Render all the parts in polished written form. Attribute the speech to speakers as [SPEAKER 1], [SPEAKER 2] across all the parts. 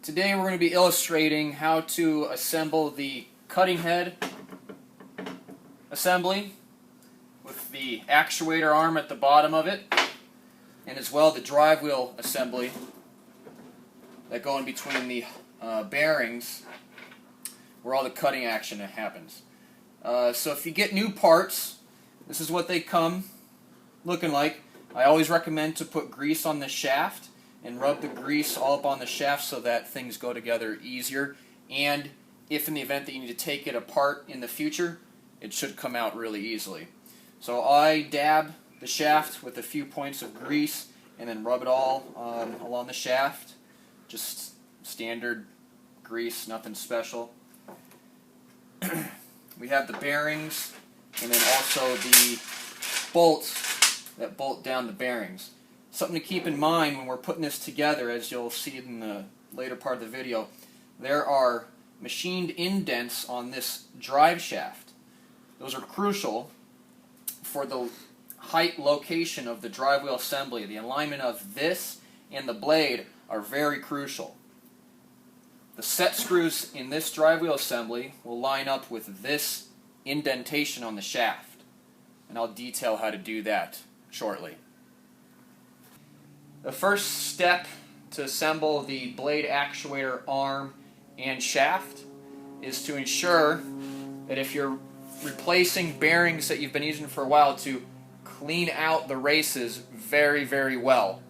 [SPEAKER 1] Today we're going to be illustrating how to assemble the cutting head assembly with the actuator arm at the bottom of it, and as well the drive wheel assembly that go in between the bearings where all the cutting action happens. So if you get new parts, this is what they come looking like. I always recommend to put grease on the shaft and rub the grease all up on the shaft so that things go together easier, and if in the event that you need to take it apart in the future, it should come out really easily. So I dab the shaft with a few points of grease and then rub it all along the shaft. Just standard grease, nothing special. We have the bearings and then also the bolts that bolt down the bearings. Something to keep in mind when we're putting this together, as you'll see in the later part of the video, there are machined indents on this drive shaft. Those are crucial for the height location of the drive wheel assembly. The alignment of this and the blade are very crucial. The set screws in this drive wheel assembly will line up with this indentation on the shaft, and I'll detail how to do that shortly. The first step to assemble the blade actuator arm and shaft is to ensure that if you're replacing bearings that you've been using for a while, to clean out the races very, very well.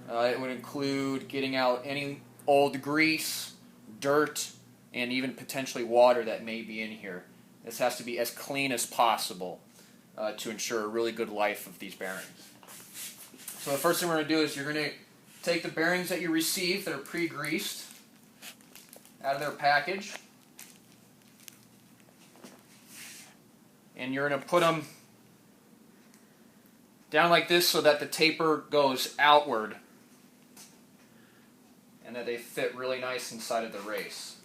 [SPEAKER 1] It would include getting out any old grease, dirt, and even potentially water that may be in here. This has to be as clean as possible to ensure a really good life of these bearings. So the first thing we're going to do is you're going to take the bearings that you received that are pre-greased out of their package, and you're going to put them down like this so that the taper goes outward and that they fit really nice inside of the race.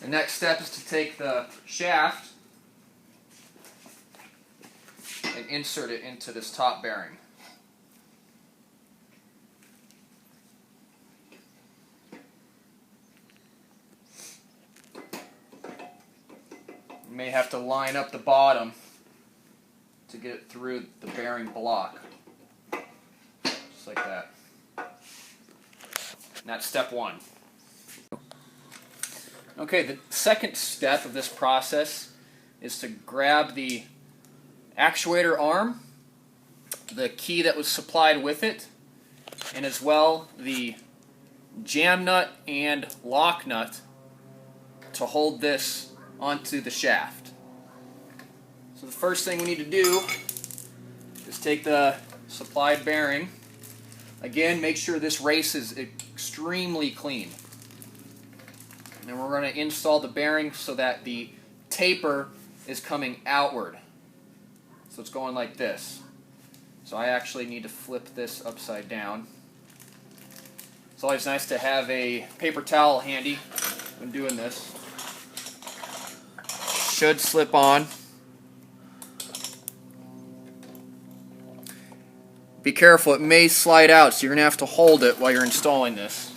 [SPEAKER 1] The next step is to take the shaft and insert it into this top bearing. You may have to line up the bottom to get it through the bearing block. Just like that. And that's step one. Okay, the second step of this process is to grab the actuator arm, the key that was supplied with it, and as well the jam nut and lock nut to hold this onto the shaft. So the first thing we need to do is take the supplied bearing. Again, make sure this race is extremely clean. And then we're going to install the bearing so that the taper is coming outward. So it's going like this. So I actually need to flip this upside down. It's always nice to have a paper towel handy when doing this. Should slip on. Be careful, it may slide out, so you're going to have to hold it while you're installing this.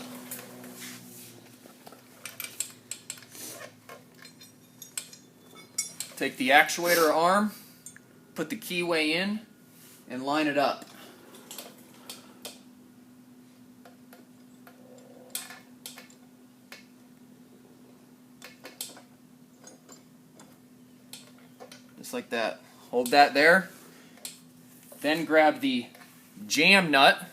[SPEAKER 1] Take the actuator arm, put the keyway in, and line it up. Just like that. Hold that there. Then grab the jam nut.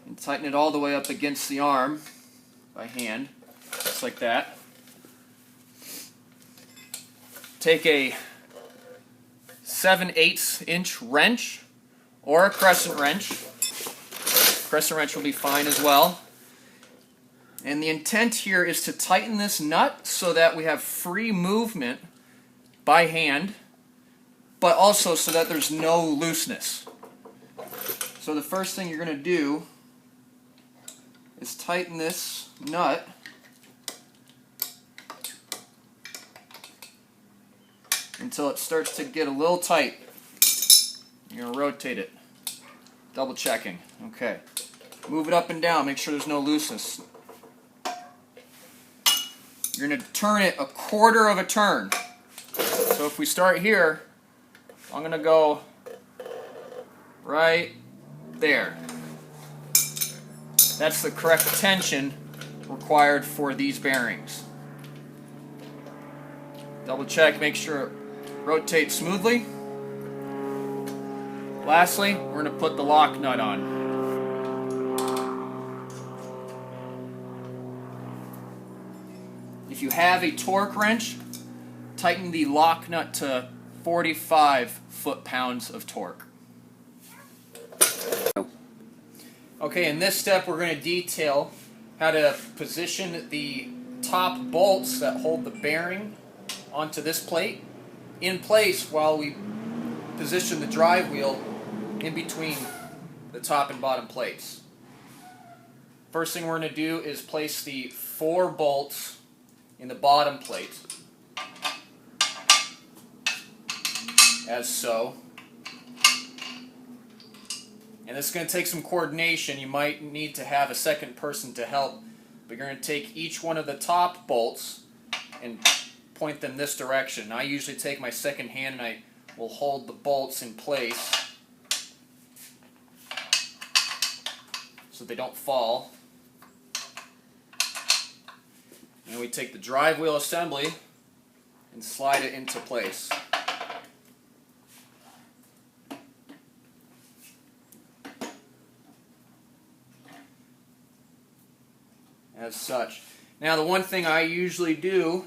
[SPEAKER 1] And tighten it all the way up against the arm by hand, just like that. Take a 7/8 inch wrench or a crescent wrench. Crescent wrench will be fine as well. And the intent here is to tighten this nut so that we have free movement by hand, but also so that there's no looseness. So the first thing you're going to do is tighten this nut until it starts to get a little tight. You're going to rotate it, double checking. Okay. Move it up and down, make sure there's no looseness. You're going to turn it a quarter of a turn. So if we start here, I'm going to go right there. That's the correct tension required for these bearings. Double check, make sure it rotates smoothly. Lastly, we're going to put the lock nut on. If you have a torque wrench, tighten the lock nut to 45 foot-pounds of torque. Okay, in this step we're going to detail how to position the top bolts that hold the bearing onto this plate in place while we position the drive wheel in between the top and bottom plates. First thing we're going to do is place the 4 bolts in the bottom plate, as so. And this is going to take some coordination. You might need to have a second person to help. But you're going to take each one of the top bolts and point them this direction. I usually take my second hand and I will hold the bolts in place so they don't fall. And we take the drive wheel assembly and slide it into place. As such. Now the one thing I usually do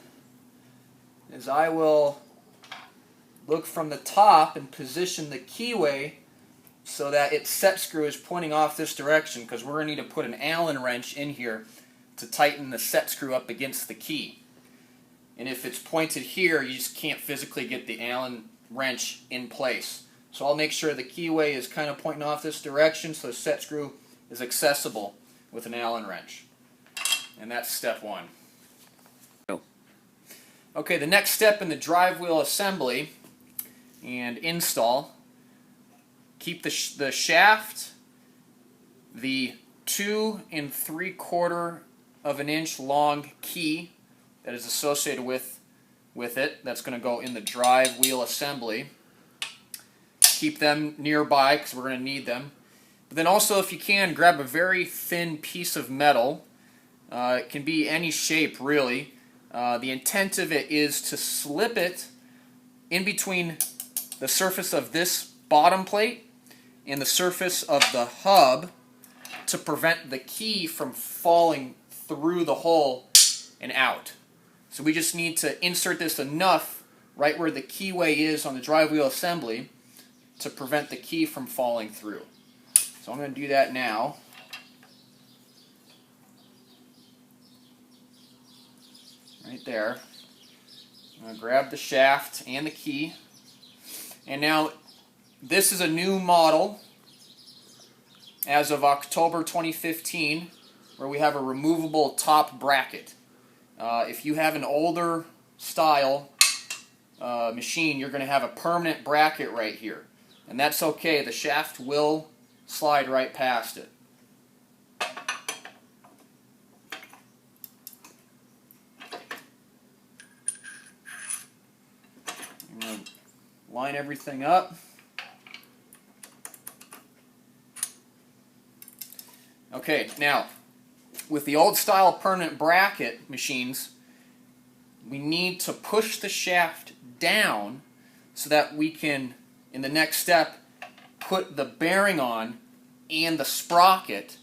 [SPEAKER 1] is I will look from the top and position the keyway so that its set screw is pointing off this direction, because we're going to need to put an Allen wrench in here to tighten the set screw up against the key. And if it's pointed here, you just can't physically get the Allen wrench in place. So I'll make sure the keyway is kind of pointing off this direction so the set screw is accessible with an Allen wrench. And that's step 1. Okay, the next step in the drive wheel assembly and install, keep the shaft, the 2 3/4 of an inch long key that is associated with it, that's going to go in the drive wheel assembly. Keep them nearby because we're going to need them. But then also, if you can, grab a very thin piece of metal. It can be any shape, really. The intent of it is to slip it in between the surface of this bottom plate and the surface of the hub to prevent the key from falling through the hole and out. So we just need to insert this enough right where the keyway is on the drive wheel assembly to prevent the key from falling through. So I'm going to do that now. Right there. I'm going to grab the shaft and the key. And now, this is a new model as of October 2015, where we have a removable top bracket. If you have an older style machine, you're going to have a permanent bracket right here. And that's okay. The shaft will slide right past it. I'm going to line everything up. Okay, now, with the old style permanent bracket machines, we need to push the shaft down so that we can, in the next step, put the bearing on and the sprocket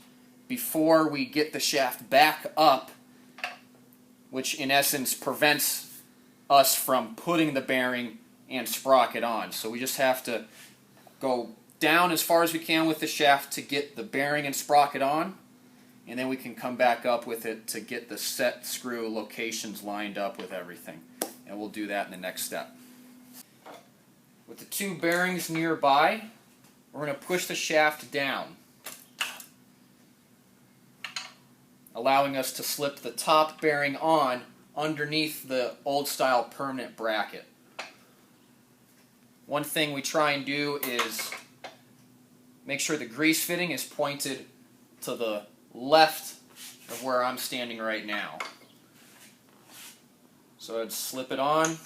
[SPEAKER 1] before we get the shaft back up, which in essence prevents us from putting the bearing and sprocket on. So we just have to go down as far as we can with the shaft to get the bearing and sprocket on, and then we can come back up with it to get the set screw locations lined up with everything. And we'll do that in the next step. With the 2 bearings nearby, we're going to push the shaft down. allowing us to slip the top bearing on underneath the old style permanent bracket. One thing we try and do is make sure the grease fitting is pointed to the left of where I'm standing right now. So I'd slip it on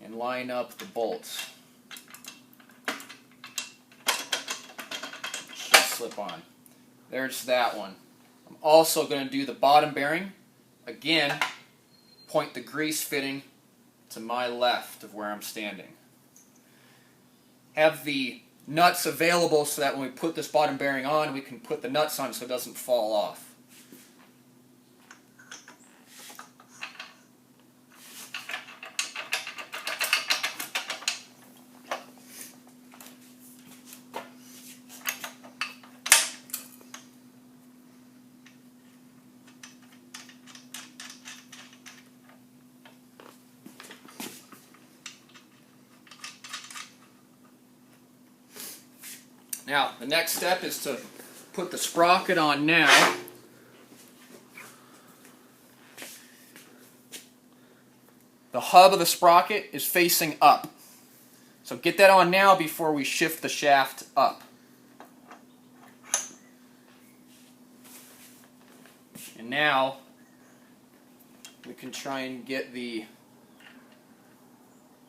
[SPEAKER 1] and line up the bolts. Should slip on. There's that one. I'm also going to do the bottom bearing. Again, point the grease fitting to my left of where I'm standing. Have the nuts available so that when we put this bottom bearing on, we can put the nuts on so it doesn't fall off. Now, the next step is to put the sprocket on now. The hub of the sprocket is facing up. So get that on now before we shift the shaft up. And now we can try and get the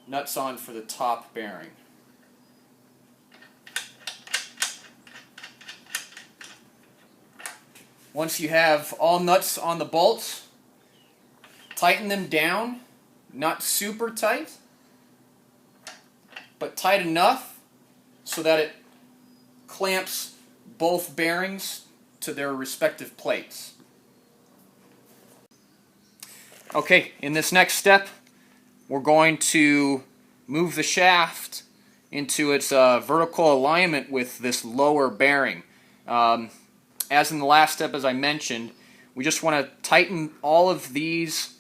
[SPEAKER 1] nuts on for the top bearing. Once you have all nuts on the bolts, tighten them down, not super tight, but tight enough so that it clamps both bearings to their respective plates. Okay, in this next step, we're going to move the shaft into its vertical alignment with this lower bearing. As in the last step, as I mentioned, we just want to tighten all of these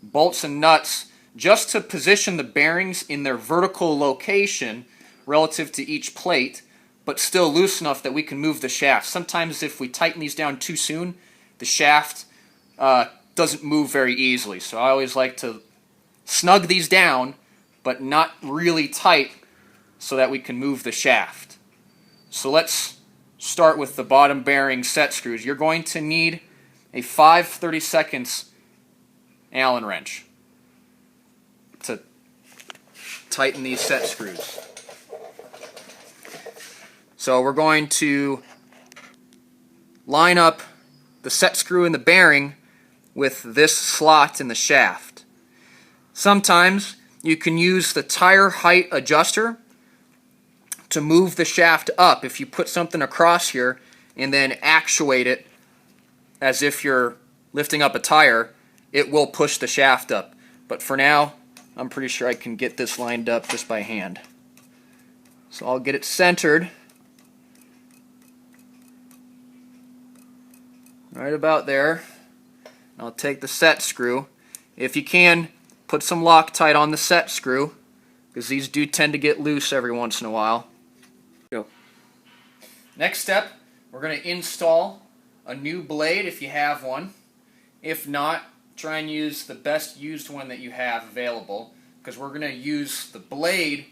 [SPEAKER 1] bolts and nuts just to position the bearings in their vertical location relative to each plate, but still loose enough that we can move the shaft. Sometimes if we tighten these down too soon, the shaft doesn't move very easily. So I always like to snug these down, but not really tight so that we can move the shaft. So let's start with the bottom bearing set screws. You're going to need a 5/32 Allen wrench to tighten these set screws. So we're going to line up the set screw in the bearing with this slot in the shaft. Sometimes you can use the tire height adjuster to move the shaft up. If you put something across here and then actuate it as if you're lifting up a tire, it will push the shaft up. But for now, I'm pretty sure I can get this lined up just by hand. So I'll get it centered right about there. I'll take the set screw. If you can, put some Loctite on the set screw, because these do tend to get loose every once in a while. Go. Next step, we're going to install a new blade if you have one. If not, try and use the best used one that you have available, because we're going to use the blade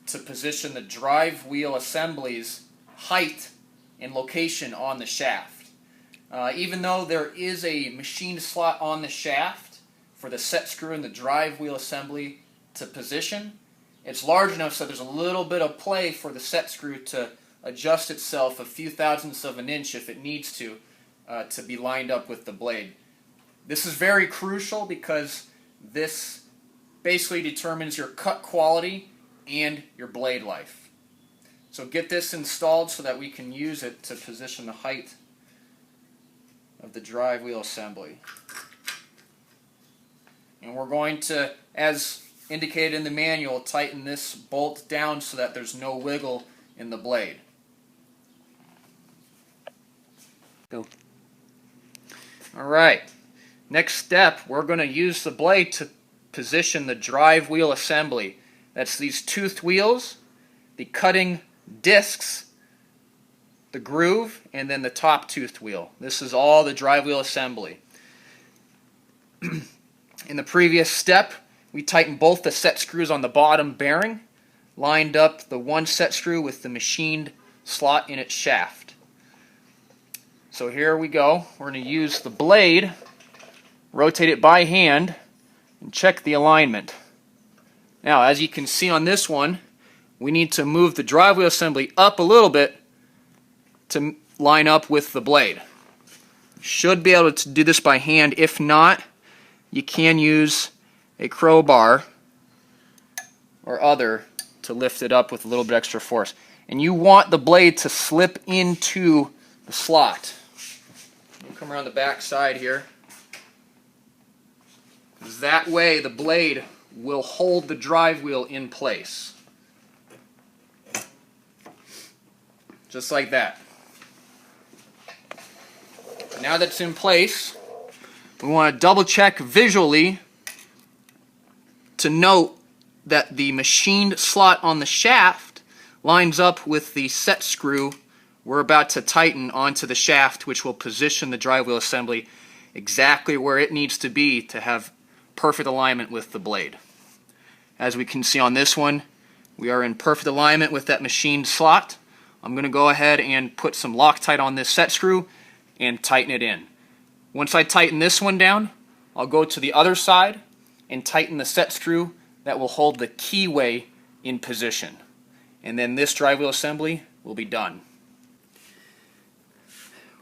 [SPEAKER 1] to position the drive wheel assembly's height and location on the shaft. Even though there is a machined slot on the shaft for the set screw and the drive wheel assembly to position, it's large enough so there's a little bit of play for the set screw to adjust itself a few thousandths of an inch if it needs to be lined up with the blade. This is very crucial because this basically determines your cut quality and your blade life. So get this installed so that we can use it to position the height of the drive wheel assembly. And we're going to, as indicated in the manual, tighten this bolt down so that there's no wiggle in the blade. Go. Alright, next step, we're going to use the blade to position the drive wheel assembly. That's these toothed wheels, the cutting discs, the groove, and then the top toothed wheel. This is all the drive wheel assembly. In the previous step, we tightened both the set screws on the bottom bearing, lined up the one set screw with the machined slot in its shaft. So here we go. We're going to use the blade, rotate it by hand, and check the alignment. Now, as you can see on this one, we need to move the drive wheel assembly up a little bit to line up with the blade. Should be able to do this by hand. If not, you can use a crowbar or other to lift it up with a little bit extra force. And you want the blade to slip into the slot. We'll come around the back side here. That way the blade will hold the drive wheel in place. Just like that. Now that it's in place, we want to double check visually to note that the machined slot on the shaft lines up with the set screw we're about to tighten onto the shaft, which will position the drive wheel assembly exactly where it needs to be to have perfect alignment with the blade. As we can see on this one, we are in perfect alignment with that machined slot. I'm going to go ahead and put some Loctite on this set screw and tighten it in. Once I tighten this one down, I'll go to the other side and tighten the set screw that will hold the keyway in position. And then this drive wheel assembly will be done.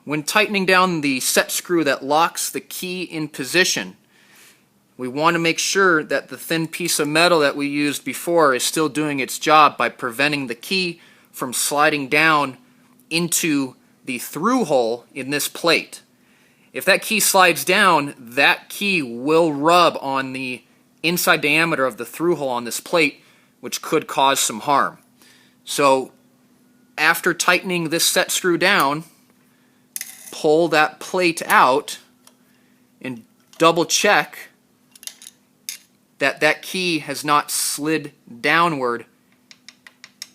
[SPEAKER 1] When tightening down the set screw that locks the key in position, we want to make sure that the thin piece of metal that we used before is still doing its job by preventing the key from sliding down into the through hole in this plate. If that key slides down, that key will rub on the inside diameter of the through hole on this plate, which could cause some harm. So after tightening this set screw down, pull that plate out and double check that that key has not slid downward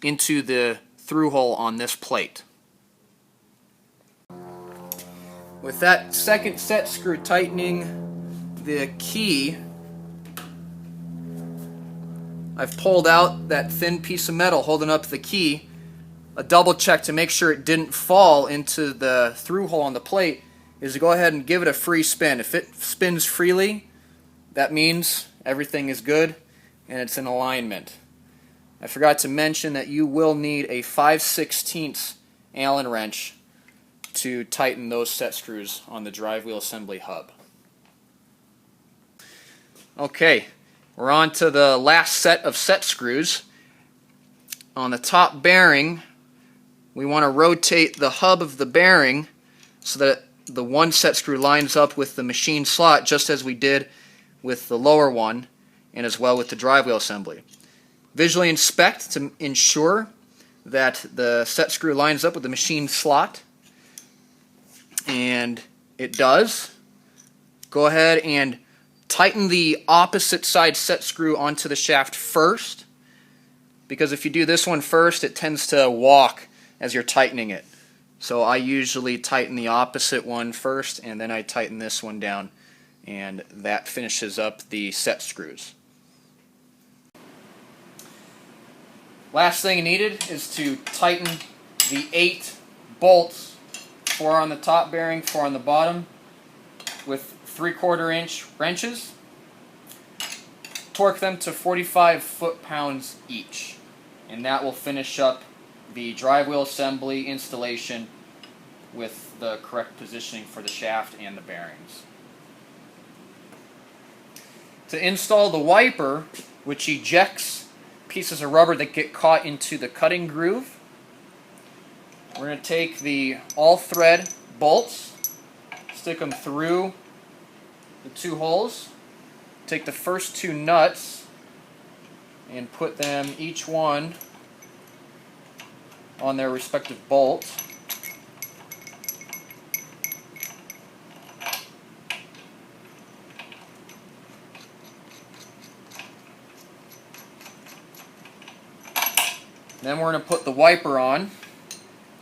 [SPEAKER 1] into the through hole on this plate. With that second set screw tightening the key, I've pulled out that thin piece of metal holding up the key. A double check to make sure it didn't fall into the through hole on the plate is to go ahead and give it a free spin. If it spins freely, that means everything is good and it's in alignment. I forgot to mention that you will need a 5/16 Allen wrench to tighten those set screws on the drive wheel assembly hub. Okay, we're on to the last set of set screws. On the top bearing, we want to rotate the hub of the bearing so that the one set screw lines up with the machine slot, just as we did with the lower one and as well with the drive wheel assembly. Visually inspect to ensure that the set screw lines up with the machine slot, and it does. Go ahead and tighten the opposite side set screw onto the shaft first, because if you do this one first, it tends to walk as you're tightening it. So I usually tighten the opposite one first, and then I tighten this one down, and that finishes up the set screws. Last thing needed is to tighten the 8 bolts, 4 on the top bearing, 4 on the bottom, with 3/4 inch wrenches. Torque them to 45 foot-pounds each, and that will finish up the drive wheel assembly installation with the correct positioning for the shaft and the bearings. To install the wiper, which ejects pieces of rubber that get caught into the cutting groove, we're going to take the all-thread bolts, stick them through the 2 holes, take the first 2 nuts and put them each one on their respective bolt. Then we're going to put the wiper on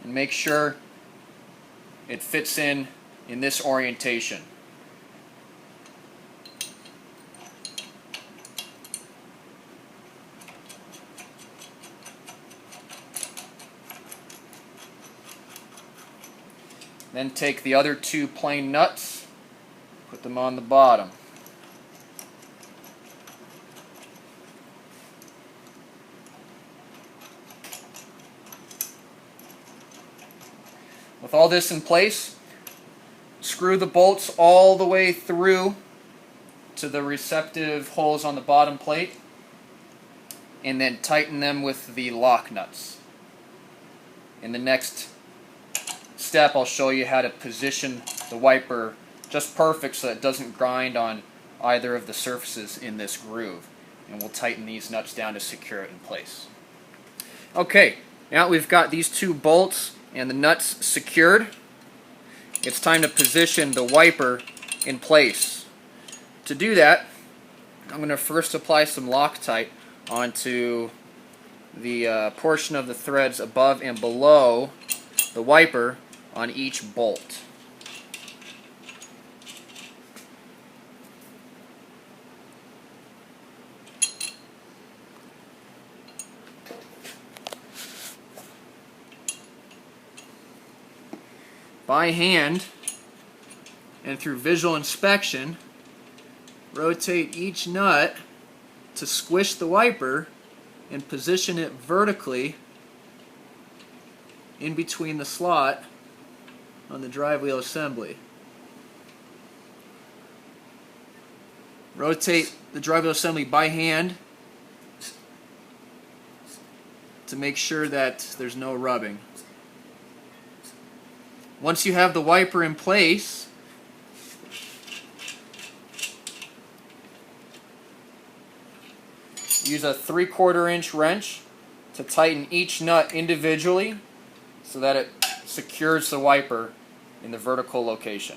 [SPEAKER 1] and make sure it fits in this orientation. Then take the other two plain nuts, put them on the bottom. With all this in place, screw the bolts all the way through to the receptive holes on the bottom plate, and then tighten them with the lock nuts. In the next step, I'll show you how to position the wiper just perfect so that it doesn't grind on either of the surfaces in this groove. And we'll tighten these nuts down to secure it in place. Okay, now we've got these two bolts and the nuts secured. It's time to position the wiper in place. To do that, I'm going to first apply some Loctite onto the portion of the threads above and below the wiper on each bolt. By hand and through visual inspection, rotate each nut to squish the wiper and position it vertically in between the slot on the drive wheel assembly. Rotate the drive wheel assembly by hand to make sure that there's no rubbing. Once you have the wiper in place, use a 3/4 inch wrench to tighten each nut individually so that it secures the wiper in the vertical location.